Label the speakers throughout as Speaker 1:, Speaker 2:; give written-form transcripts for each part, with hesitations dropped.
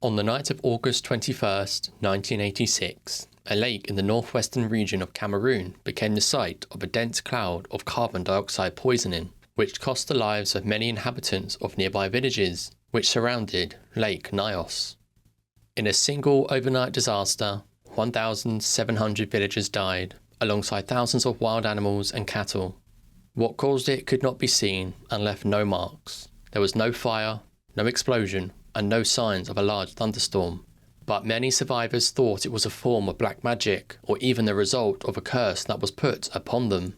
Speaker 1: On the night of August 21st, 1986, a lake in the northwestern region of Cameroon became the site of a dense cloud of carbon dioxide poisoning, which cost the lives of many inhabitants of nearby villages which surrounded Lake Nyos. In a single overnight disaster, 1,700 villagers died, alongside thousands of wild animals and cattle. What caused it could not be seen and left no marks. There was no fire, no explosion, and no signs of a large thunderstorm. But many survivors thought it was a form of black magic, or even the result of a curse that was put upon them.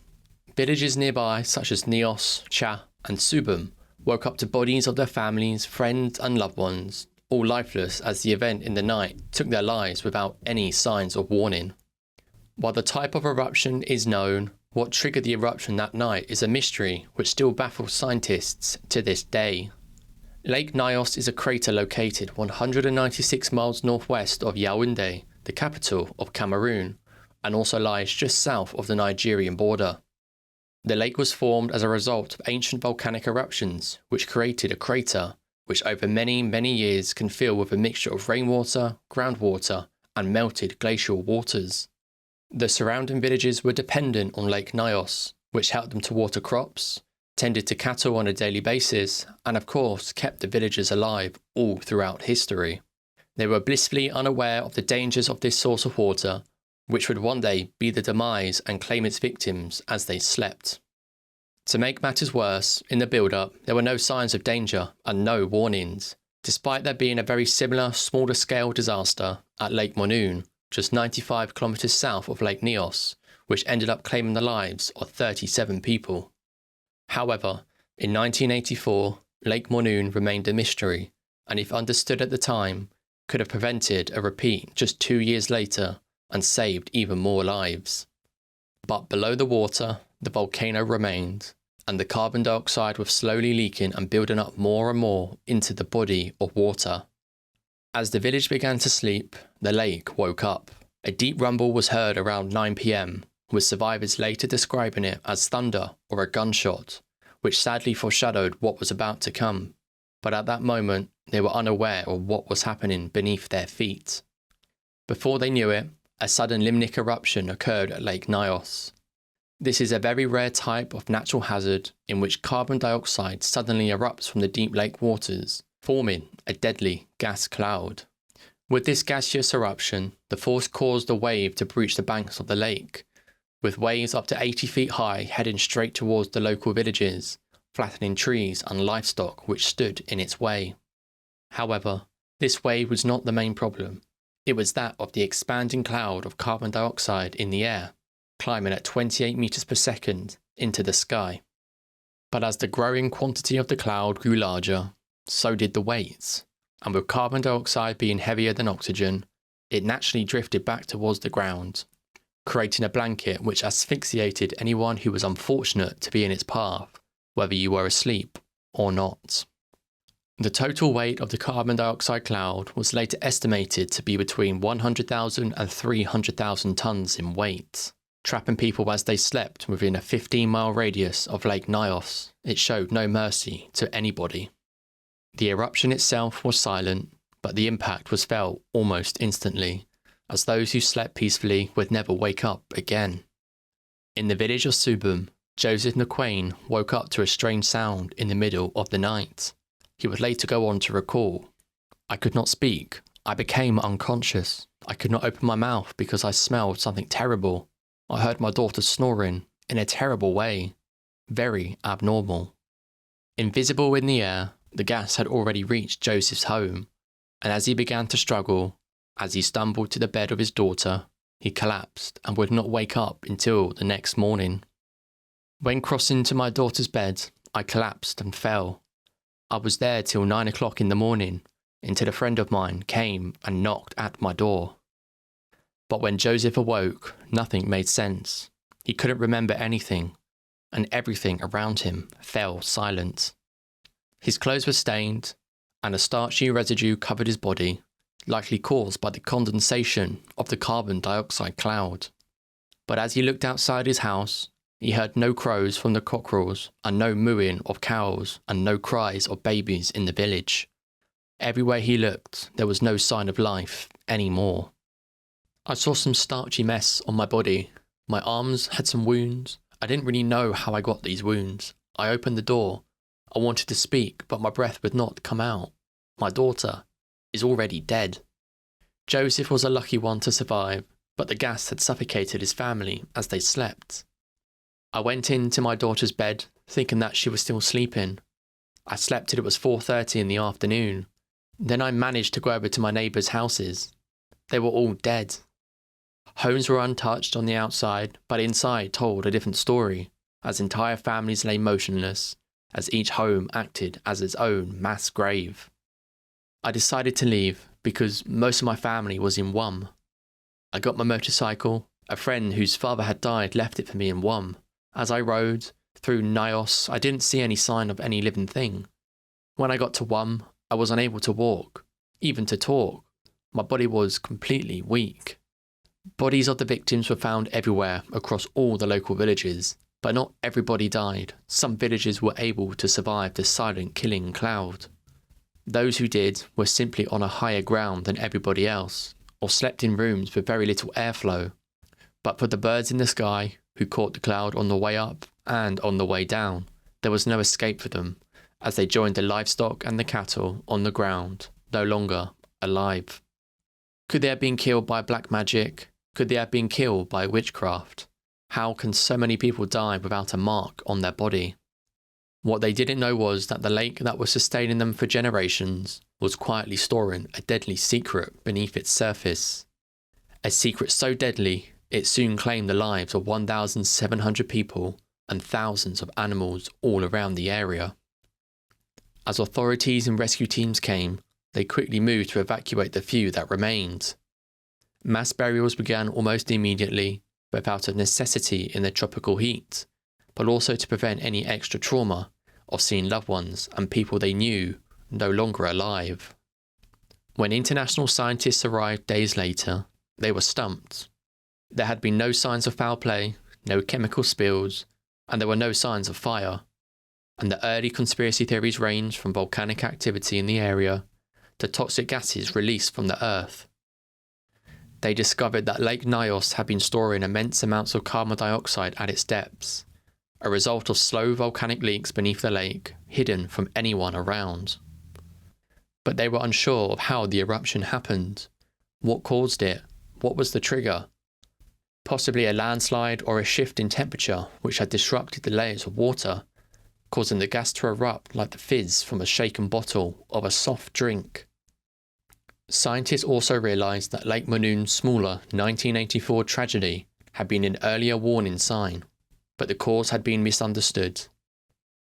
Speaker 1: Villages nearby, such as Nyos, Cha, and Subum, woke up to bodies of their families, friends, and loved ones, all lifeless as the event in the night took their lives without any signs of warning. While the type of eruption is known, what triggered the eruption that night is a mystery which still baffles scientists to this day. Lake Nyos is a crater located 196 miles northwest of Yaoundé, the capital of Cameroon, and also lies just south of the Nigerian border. The lake was formed as a result of ancient volcanic eruptions, which created a crater, which over many, many years can fill with a mixture of rainwater, groundwater, and melted glacial waters. The surrounding villages were dependent on Lake Nyos, which helped them to water crops, tended to cattle on a daily basis, and of course kept the villagers alive all throughout history. They were blissfully unaware of the dangers of this source of water, which would one day be the demise and claim its victims as they slept. To make matters worse, in the build-up, there were no signs of danger and no warnings, despite there being a very similar, smaller-scale disaster at Lake Monoun, just 95 kilometers south of Lake Nyos, which ended up claiming the lives of 37 people. However, in 1984, Lake Monoun remained a mystery, and if understood at the time, could have prevented a repeat just 2 years later and saved even more lives. But below the water, the volcano remained, and the carbon dioxide was slowly leaking and building up more and more into the body of water. As the village began to sleep, the lake woke up. A deep rumble was heard around 9 p.m, with survivors later describing it as thunder or a gunshot, which sadly foreshadowed what was about to come. But at that moment, they were unaware of what was happening beneath their feet. Before they knew it, a sudden limnic eruption occurred at Lake Nyos. This is a very rare type of natural hazard in which carbon dioxide suddenly erupts from the deep lake waters, forming a deadly gas cloud. With this gaseous eruption, the force caused a wave to breach the banks of the lake, with waves up to 80 feet high heading straight towards the local villages, flattening trees and livestock which stood in its way. However, this wave was not the main problem. It was that of the expanding cloud of carbon dioxide in the air, climbing at 28 meters per second into the sky. But as the growing quantity of the cloud grew larger, so did the weights, and with carbon dioxide being heavier than oxygen, it naturally drifted back towards the ground, creating a blanket which asphyxiated anyone who was unfortunate to be in its path, whether you were asleep or not. The total weight of the carbon dioxide cloud was later estimated to be between 100,000 and 300,000 tons in weight. Trapping people as they slept within a 15-mile radius of Lake Nyos, it showed no mercy to anybody. The eruption itself was silent, but the impact was felt almost instantly, as those who slept peacefully would never wake up again. In the village of Subum, Joseph Nquain woke up to a strange sound in the middle of the night. He would later go on to recall, "I could not speak. I became unconscious. I could not open my mouth because I smelled something terrible. I heard my daughter snoring in a terrible way, very abnormal." Invisible in the air, the gas had already reached Joseph's home, and as he began to struggle, as he stumbled to the bed of his daughter, he collapsed and would not wake up until the next morning. "When crossing to my daughter's bed, I collapsed and fell. I was there till 9 o'clock in the morning, until a friend of mine came and knocked at my door." But when Joseph awoke, nothing made sense. He couldn't remember anything, and everything around him fell silent. His clothes were stained, and a starchy residue covered his body, likely caused by the condensation of the carbon dioxide cloud. But as he looked outside his house, he heard no crows from the cockerels, and no mooing of cows, and no cries of babies in the village. Everywhere he looked, there was no sign of life anymore. I saw some starchy mess on my body. My arms had some wounds. I didn't really know how I got these wounds. I opened the door. I wanted to speak, but my breath would not come out. My daughter is already dead. Joseph was a lucky one to survive, but the gas had suffocated his family as they slept. I went into my daughter's bed, thinking that she was still sleeping. I slept till it was 4:30 in the afternoon. Then I managed to go over to my neighbours' houses. They were all dead. Homes were untouched on the outside, but inside told a different story, as entire families lay motionless, as each home acted as its own mass grave. I decided to leave because most of my family was in Wum. I got my motorcycle. A friend whose father had died left it for me in Wum. As I rode through Nyos, I didn't see any sign of any living thing. When I got to Wum, I was unable to walk, even to talk. My body was completely weak. Bodies of the victims were found everywhere across all the local villages, but not everybody died. Some villages were able to survive the silent killing cloud. Those who did were simply on a higher ground than everybody else, or slept in rooms with very little airflow. But for the birds in the sky, who caught the cloud on the way up and on the way down, there was no escape for them, as they joined the livestock and the cattle on the ground, no longer alive. Could they have been killed by black magic? Could they have been killed by witchcraft? How can so many people die without a mark on their body? What they didn't know was that the lake that was sustaining them for generations was quietly storing a deadly secret beneath its surface. A secret so deadly, it soon claimed the lives of 1,700 people and thousands of animals all around the area. As authorities and rescue teams came, they quickly moved to evacuate the few that remained. Mass burials began almost immediately, both out of necessity in the tropical heat, but also to prevent any extra trauma of seeing loved ones and people they knew no longer alive. When international scientists arrived days later, they were stumped. There had been no signs of foul play, no chemical spills, and there were no signs of fire. And the early conspiracy theories ranged from volcanic activity in the area to toxic gases released from the earth. They discovered that Lake Nyos had been storing immense amounts of carbon dioxide at its depths, a result of slow volcanic leaks beneath the lake, hidden from anyone around. But they were unsure of how the eruption happened. What caused it? What was the trigger? Possibly a landslide or a shift in temperature which had disrupted the layers of water, causing the gas to erupt like the fizz from a shaken bottle of a soft drink. Scientists also realised that Lake Manoon's smaller 1984 tragedy had been an earlier warning sign, but the cause had been misunderstood.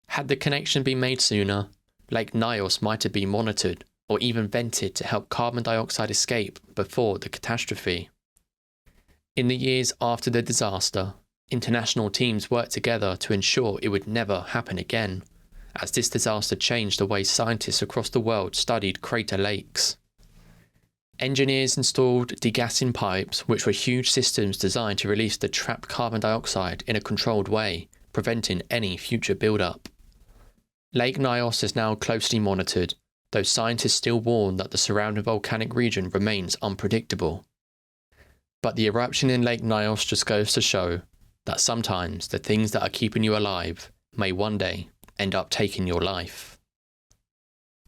Speaker 1: Had the connection been made sooner, Lake Nyos might have been monitored or even vented to help carbon dioxide escape before the catastrophe. In the years after the disaster, international teams worked together to ensure it would never happen again, as this disaster changed the way scientists across the world studied crater lakes. Engineers installed degassing pipes, which were huge systems designed to release the trapped carbon dioxide in a controlled way, preventing any future build-up. Lake Nyos is now closely monitored, though scientists still warn that the surrounding volcanic region remains unpredictable. But the eruption in Lake Nyos just goes to show that sometimes the things that are keeping you alive may one day end up taking your life.